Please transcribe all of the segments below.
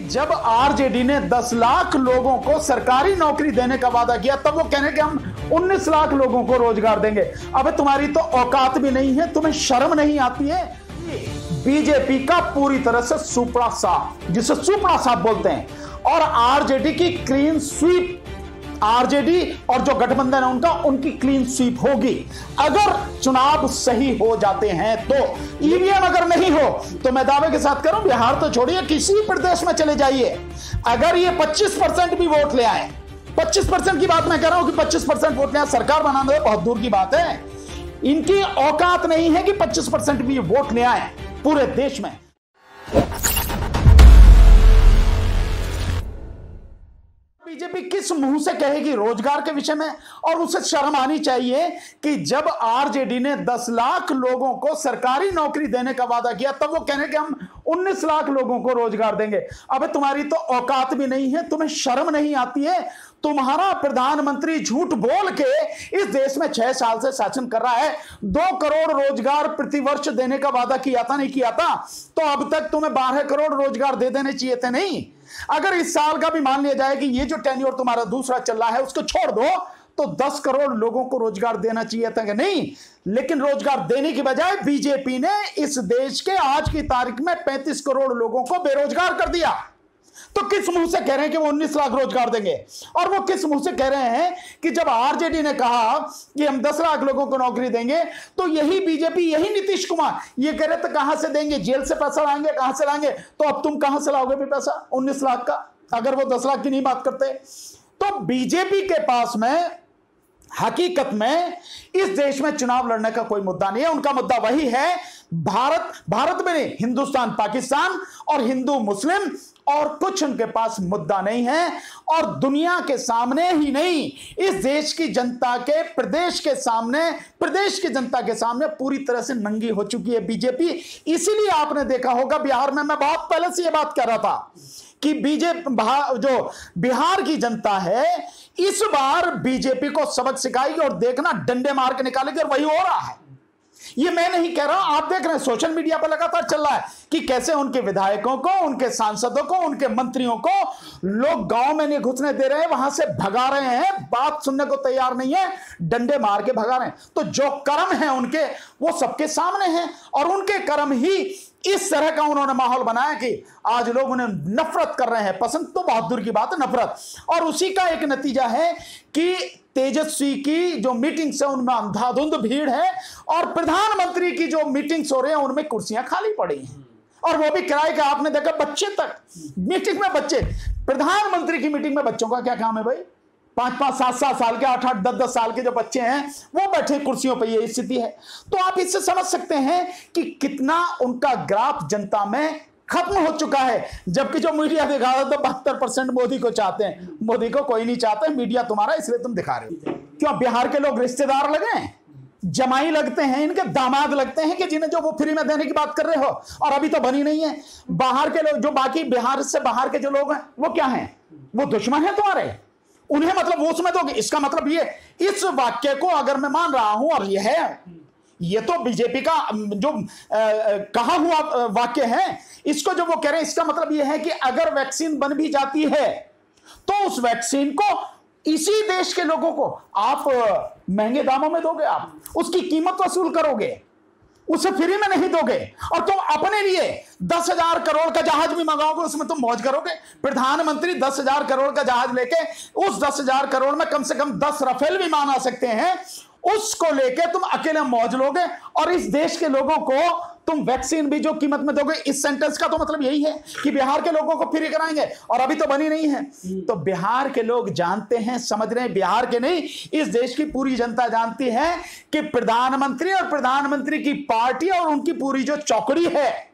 जब आरजेडी ने 10 लाख लोगों को सरकारी नौकरी देने का वादा किया तब वो कहने कि हम 19 लाख लोगों को रोजगार देंगे। अबे तुम्हारी तो औकात भी नहीं है, तुम्हें शर्म नहीं आती है। बीजेपी का पूरी तरह से सुपड़ा साफ, जिसे सुपड़ा साफ बोलते हैं, और आरजेडी की क्लीन स्वीप, आरजेडी और जो गठबंधन है उनकी क्लीन स्वीप होगी अगर चुनाव सही हो जाते हैं। तो ईवीएम अगर नहीं हो तो मैं दावे के साथ करूं, बिहार तो छोड़िए, किसी प्रदेश में चले जाइए, अगर ये 25% भी वोट ले आए, 25% की बात मैं कह रहा हूं कि 25% वोट ले आए, सरकार बनाना बहुत दूर की बात है। इनकी औकात नहीं है कि 25% भी वोट ले आए पूरे देश में। बीजेपी किस मुंह से कहेगी रोजगार के विषय में, और उसे शर्म आनी चाहिए कि जब आरजेडी ने 10 लाख लोगों को सरकारी नौकरी देने का वादा किया तब वो कहने कि हम 19 लाख लोगों को रोजगार देंगे। अबे तुम्हारी तो औकात भी नहीं है, तुम्हें शर्म नहीं आती है। तुम्हारा प्रधानमंत्री झूठ बोल के इस देश में 6 साल से शासन कर रहा है, 2 करोड़ रोजगार प्रतिवर्ष देने का वादा किया था, नहीं किया था? तो अब तक तुम्हें 12 करोड़ रोजगार दे देने चाहिए थे, नहीं? अगर इस साल का भी मान लिया जाए कि ये जो टेन्योर तुम्हारा दूसरा चल रहा है उसको छोड़ दो, तो 10 करोड़ लोगों को रोजगार देना चाहिए था कि नहीं? लेकिन रोजगार देने की बजाय बीजेपी ने इस देश के आज की तारीख में 35 करोड़ लोगों को बेरोजगार कर दिया। तो किस मुंह से कह रहे हैं कि वो 19 लाख रोजगार देंगे? और वो किस मुंह से कह रहे हैं कि जब आरजेडी ने कहा कि हम 10 लाख लोगों को नौकरी देंगे, तो यही बीजेपी, यही नीतीश कुमार ये कह रहे थे कहां से देंगे, जेल से पैसा लाएंगे, कहां से लाएंगे? तो अब तुम कहां से लाओगे भी पैसा 19 लाख का, अगर वो 10 लाख की नहीं बात करते? तो बीजेपी के पास में हकीकत में इस देश में चुनाव लड़ने का कोई मुद्दा नहीं है। उनका मुद्दा वही है, भारत में नहीं, हिंदुस्तान पाकिस्तान और हिंदू मुस्लिम, और कुछ उनके पास मुद्दा नहीं है। और दुनिया के सामने ही नहीं, इस देश की जनता के, प्रदेश की जनता के सामने पूरी तरह से नंगी हो चुकी है बीजेपी। इसीलिए आपने देखा होगा बिहार में, मैं बहुत पहले से यह बात कर रहा था कि जो बिहार की जनता है इस बार बीजेपी को सबक सिखाएगी और देखना डंडे मार के निकालेगी, और वही हो रहा है। ये मैं नहीं कह रहा, आप देख रहे हैं सोशल मीडिया पर लगातार चल रहा है कि कैसे उनके विधायकों को, उनके सांसदों को, उनके मंत्रियों को लोग गांव में नहीं घुसने दे रहे हैं, वहां से भगा रहे हैं, बात सुनने को तैयार नहीं है, डंडे मार के भगा रहे हैं। तो जो कर्म है उनके, वो सबके सामने हैं, और उनके कर्म ही इस तरह का उन्होंने माहौल बनाया कि आज लोग उन्हें नफरत कर रहे हैं। पसंद तो बहुत दूर की बात है, नफरत। और उसी का एक नतीजा है कि तेजस्वी की जो मीटिंग्स है उनमें अंधाधुंध भीड़ है, और प्रधानमंत्री की जो मीटिंग्स हो रहे हैं उनमें कुर्सियां खाली पड़ी हैं, और वो भी किराए का। आपने देखा बच्चे तक मीटिंग में, बच्चे, प्रधानमंत्री की मीटिंग में बच्चों का क्या काम है भाई? 5-5, 7-7 साल के, 8-8, 10-10 साल के जो बच्चे हैं वो बैठे कुर्सियों पर, ये स्थिति है। तो आप इससे समझ सकते हैं कि कितना उनका ग्राफ जनता में खत्म हो चुका है। जबकि जो मीडिया दिखा रहा है तो 72% मोदी को चाहते हैं। मोदी को कोई नहीं चाहता, मीडिया तुम्हारा, इसलिए तुम दिखा रहे हो। क्यों? बिहार के लोग रिश्तेदार लगे हैं, जमाई लगते हैं, इनके दामाद लगते हैं कि जिन्हें जो वो फ्री में देने की बात कर रहे हो, और अभी तो बनी नहीं है। बाहर के लोग, जो बाकी बिहार से बाहर के जो लोग हैं वो क्या हैं? वो दुश्मन है तुम्हारे, उन्हें मतलब वो उसमें दोगे। इसका मतलब ये, इस वाक्य को अगर मैं मान रहा हूं, और ये तो बीजेपी का जो कहा हुआ वाक्य है, इसको जो वो कह रहे हैं, इसका मतलब ये है कि अगर वैक्सीन बन भी जाती है तो उस वैक्सीन को इसी देश के लोगों को आप महंगे दामों में दोगे, आप उसकी कीमत वसूल करोगे, उसे फ्री में नहीं दोगे, और तुम अपने लिए 10,000 करोड़ का जहाज भी मंगाओगे, उसमें तुम मौज करोगे। प्रधानमंत्री 10,000 करोड़ का जहाज लेके, उस 10,000 करोड़ में कम से कम 10 रफेल विमान आ सकते हैं, उसको लेके तुम अकेले मौज लोगे, और इस देश के लोगों को तुम वैक्सीन भी जो कीमत में दोगे। इस सेंटेंस का तो मतलब यही है कि बिहार के लोगों को फ्री कराएंगे, और अभी तो बनी नहीं है। तो बिहार के लोग जानते हैं, समझ रहे हैं, बिहार के नहीं, इस देश की पूरी जनता जानती है कि प्रधानमंत्री और प्रधानमंत्री की पार्टी और उनकी पूरी जो चौकड़ी है,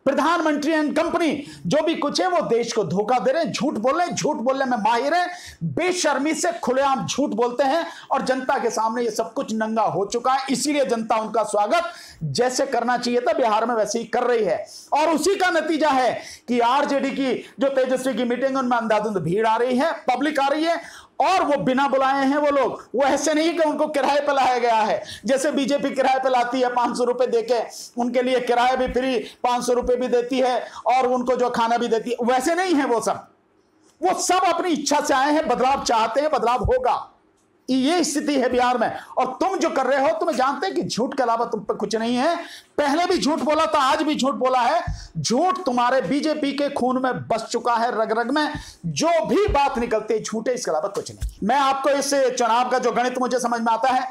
प्रधानमंत्री एंड कंपनी, जो भी कुछ है वो देश को धोखा दे रहे हैं, झूठ बोल रहे हैं, झूठ बोलने में माहिर है, बेशर्मी से खुलेआम झूठ बोलते हैं, और जनता के सामने ये सब कुछ नंगा हो चुका है। इसीलिए जनता उनका स्वागत जैसे करना चाहिए था बिहार में वैसे ही कर रही है, और उसी का नतीजा है कि आरजेडी की जो तेजस्वी की मीटिंग, उनमें अंधाधुंध भीड़ आ रही है, पब्लिक आ रही है, और वो बिना बुलाए हैं वो लोग। वो ऐसे नहीं कि उनको किराए पे लाया गया है, जैसे बीजेपी किराए पे लाती है 500 रुपए देके, उनके लिए किराया भी फ्री, 500 रुपए भी देती है और उनको जो खाना भी देती है। वैसे नहीं है वो सब अपनी इच्छा से आए हैं, बदलाव चाहते हैं, बदलाव होगा। ये स्थिति है बिहार में। और तुम जो कर रहे हो, तुम्हें जानते हैं कि झूठ के अलावा तुम पे कुछ नहीं है। पहले भी झूठ बोला था, आज भी झूठ बोला है। झूठ तुम्हारे बीजेपी के खून में बस चुका है, रग रग में। जो भी बात निकलती है झूठ है, इसके अलावा कुछ नहीं। मैं आपको इस चुनाव का जो गणित मुझे समझ में आता है,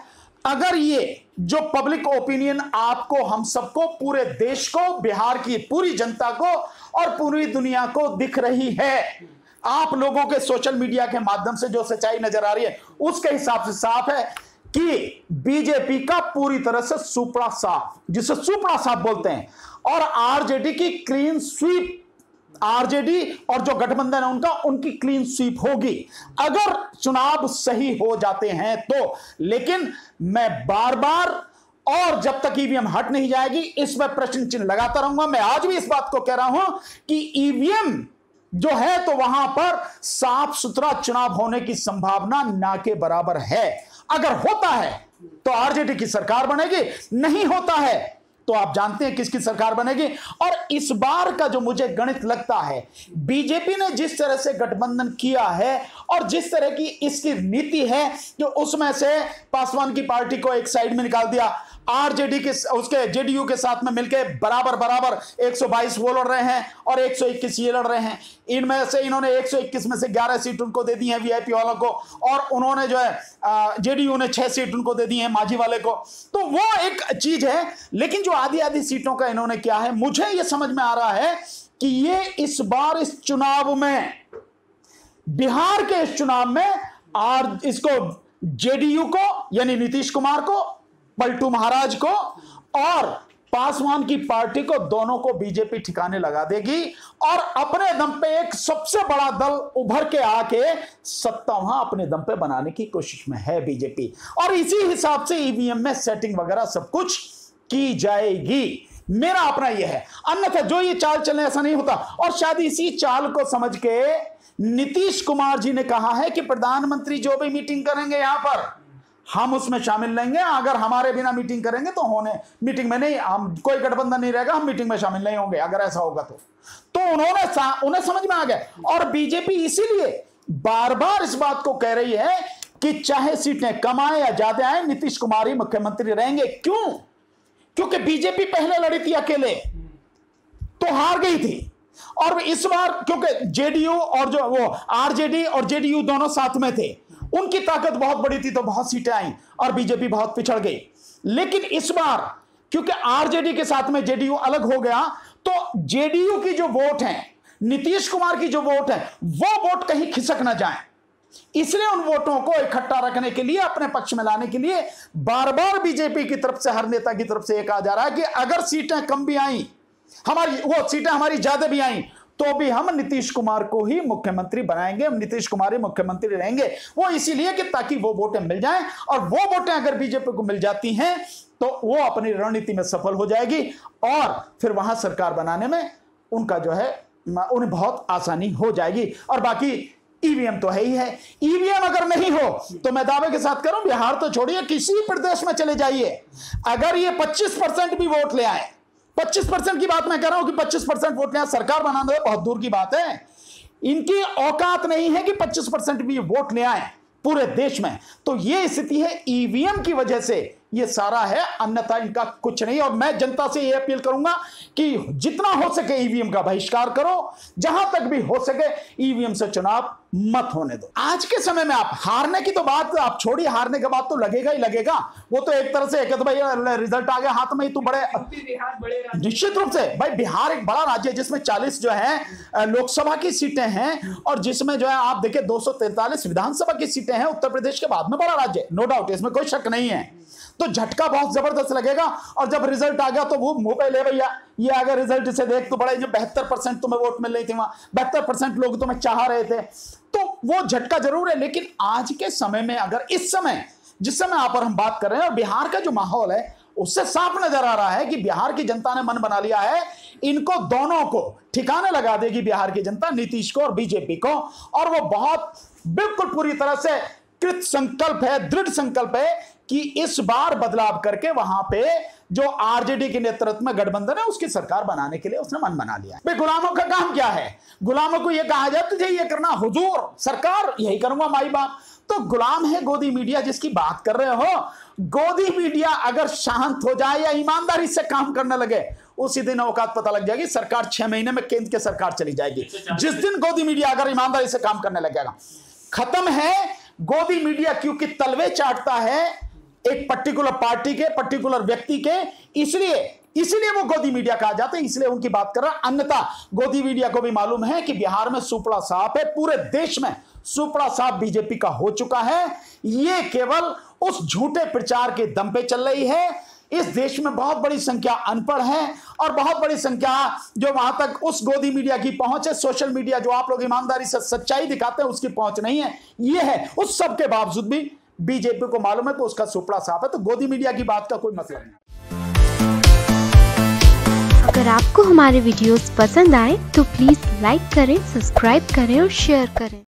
अगर ये जो पब्लिक ओपिनियन आपको, हम सबको, पूरे देश को, बिहार की पूरी जनता को और पूरी दुनिया को दिख रही है, आप लोगों के सोशल मीडिया के माध्यम से जो सच्चाई नजर आ रही है, उसके हिसाब से साफ है कि बीजेपी का पूरी तरह से सुपड़ा साफ, जिसे सुपड़ा साफ बोलते हैं, और आरजेडी की क्लीन स्वीप, आरजेडी और जो गठबंधन है उनका, उनकी क्लीन स्वीप होगी अगर चुनाव सही हो जाते हैं तो। लेकिन मैं बार बार, और जब तक ईवीएम हट नहीं जाएगी, इस पर प्रश्न चिन्ह लगाता रहूंगा। मैं आज भी इस बात को कह रहा हूं कि ईवीएम जो है तो वहां पर साफ सुथरा चुनाव होने की संभावना ना के बराबर है। अगर होता है तो आरजेडी की सरकार बनेगी, नहीं होता है तो आप जानते हैं किसकी सरकार बनेगी। और इस बार का जो मुझे गणित लगता है, बीजेपी ने जिस तरह से गठबंधन किया है और जिस तरह की इसकी नीति है, जो उसमें से पासवान की पार्टी को एक साइड में निकाल दिया, आरजेडी के उसके जेडीयू के साथ में मिलकर बराबर बराबर 122 वो लड़ रहे हैं और 121 ये लड़ रहे हैं। इनमें से इन्होंने 121 में से 11 सीट उनको दे दी है वीआईपी वालों को, और उन्होंने जो है जेडीयू ने 6 सीट उनको दे दी है मांझी वाले को। तो वो एक चीज है। लेकिन जो आधी सीटों का इन्होंने किया है, मुझे ये समझ में आ रहा है कि ये इस बार इस चुनाव में, बिहार के इस चुनाव में इसको जेडीयू को यानी नीतीश कुमार को, पलटू महाराज को और पासवान की पार्टी को, दोनों को बीजेपी ठिकाने लगा देगी और अपने दम पे एक सबसे बड़ा दल उभर के आके सत्ता वहां अपने दम पे बनाने की कोशिश में है बीजेपी। और इसी हिसाब से ईवीएम में सेटिंग वगैरह सब कुछ की जाएगी। मेरा अपना यह है, अन्यथा जो ये चाल चलने ऐसा नहीं होता। और शायद इसी चाल को समझ के नीतीश कुमार जी ने कहा है कि प्रधानमंत्री जो भी मीटिंग करेंगे यहां पर हम उसमें शामिल लेंगे, अगर हमारे बिना मीटिंग करेंगे तो होने मीटिंग में नहीं, हम कोई गठबंधन नहीं रहेगा, हम मीटिंग में शामिल नहीं होंगे अगर ऐसा होगा तो उन्हें समझ में आ गया। और बीजेपी इसीलिए बार बार इस बात को कह रही है कि चाहे सीटें कम आए या ज्यादा आए, नीतीश कुमार ही मुख्यमंत्री रहेंगे। क्यों? क्योंकि बीजेपी पहले लड़ी थी अकेले तो हार गई थी, और इस बार क्योंकि जेडीयू और जो वो आरजेडी और जेडीयू दोनों साथ में थे, उनकी ताकत बहुत बड़ी थी तो बहुत सीटें आई और बीजेपी बहुत पिछड़ गई। लेकिन इस बार क्योंकि आरजेडी के साथ में जेडीयू अलग हो गया, तो जेडीयू की जो वोट है, नीतीश कुमार की जो वोट है, वो वोट कहीं खिसक ना जाए, इसलिए उन वोटों को इकट्ठा रखने के लिए, अपने पक्ष में लाने के लिए बार बार बीजेपी की तरफ से, हर नेता की तरफ से यह कहा जा रहा है कि अगर सीटें कम भी आई, वो सीटें हमारी ज्यादा भी आई, तो भी हम नीतीश कुमार को ही मुख्यमंत्री बनाएंगे, हम नीतीश कुमार ही मुख्यमंत्री रहेंगे। वो इसीलिए कि ताकि वो वोटें मिल जाएं, और वो वोटें अगर बीजेपी को मिल जाती हैं तो वो अपनी रणनीति में सफल हो जाएगी और फिर वहां सरकार बनाने में उनका जो है, उन्हें बहुत आसानी हो जाएगी। और बाकी ईवीएम तो है ही है। ईवीएम अगर नहीं हो तो मैं दावे के साथ करूं, बिहार तो छोड़िए, किसी प्रदेश में चले जाइए, अगर ये 25% भी वोट ले आए, 25% की बात मैं कह रहा हूं कि 25% वोट ले आए, सरकार बना दो, बहुत दूर की बात है। इनकी औकात नहीं है कि 25% भी वोट ले आए पूरे देश में। तो ये स्थिति है, ईवीएम की वजह से ये सारा है, अन्यथा इनका कुछ नहीं। और मैं जनता से ये अपील करूंगा कि जितना हो सके ईवीएम का बहिष्कार करो, जहां तक भी हो सके ईवीएम से चुनाव मत होने दो। आज के समय में आप हारने की तो बात आप छोड़िए, हारने के बाद तो लगेगा ही लगेगा, वो तो एक तरह से एक भाई रिजल्ट आ गया हाथ में ही, तो बड़े निश्चित रूप से भाई बिहार एक बड़ा राज्य है जिसमें 40 जो है लोकसभा की सीटें हैं, और जिसमें जो है आप देखिए 243 विधानसभा की सीटें हैं। उत्तर प्रदेश के बाद में बड़ा राज्य, नो डाउट, इसमें कोई शक नहीं है। तो झटका बहुत जबरदस्त लगेगा। और जब रिजल्ट आ गया तो वो मुंह पे ले भैया, ये अगर रिजल्ट से देख तो बड़े, जो 72% तुम्हें वोट मिल रही थी, वहां 72% लोग तुम्हें चाह रहे थे, तो वो झटका जरूर है। लेकिन आज के समय में, अगर इस समय जिस समय आप और हम बात कर रहे हैं, और बिहार का जो माहौल है उससे साफ नजर आ रहा है कि बिहार की जनता ने मन बना लिया है, इनको दोनों को ठिकाने लगा देगी बिहार की जनता, नीतीश को और बीजेपी को, और वो बहुत बिल्कुल पूरी तरह से कृत संकल्प है, दृढ़ संकल्प है कि इस बार बदलाव करके वहां पे जो आरजेडी के नेतृत्व में गठबंधन है उसकी सरकार बनाने के लिए उसने मन बना लिया। भाई गुलामों का काम क्या है? गुलामों को यह कहा जाए तुझे ये करना, हुजूर सरकार यही करूंगा माई बाप। तो गुलाम है गोदी मीडिया जिसकी बात कर रहे हो। गोदी मीडिया अगर शांत हो जाए या ईमानदारी से काम करने लगे, उसी दिन औकात पता लग जाएगी। सरकार 6 महीने में केंद्र की सरकार चली जाएगी जिस दिन गोदी मीडिया अगर ईमानदारी से काम करने लगेगा। खत्म है गोदी मीडिया, क्योंकि तलवे चाटता है एक पर्टिकुलर पार्टी के, पर्टिकुलर व्यक्ति के, इसलिए वो गोदी मीडिया कहा जाता है, इसलिए उनकी बात कर रहा। अन्यथा गोदी मीडिया को भी मालूम है कि बिहार में सुपड़ा साफ है, पूरे देश में सुपड़ा साफ बीजेपी का हो चुका है। ये केवल उस झूठे प्रचार के दम पे चल रही है। इस देश में बहुत बड़ी संख्या अनपढ़ है और बहुत बड़ी संख्या जो वहां तक उस गोदी मीडिया की पहुंच है, सोशल मीडिया जो आप लोग ईमानदारी से सच्चाई दिखाते हैं उसकी पहुंच नहीं है। ये है, उस सब के बावजूद भी बीजेपी को मालूम है कि उसका सुपड़ा साफ है। तो गोदी मीडिया की बात का कोई मतलब नहीं। अगर आपको हमारे वीडियोस पसंद आए तो प्लीज लाइक करें, सब्सक्राइब करें और शेयर करें।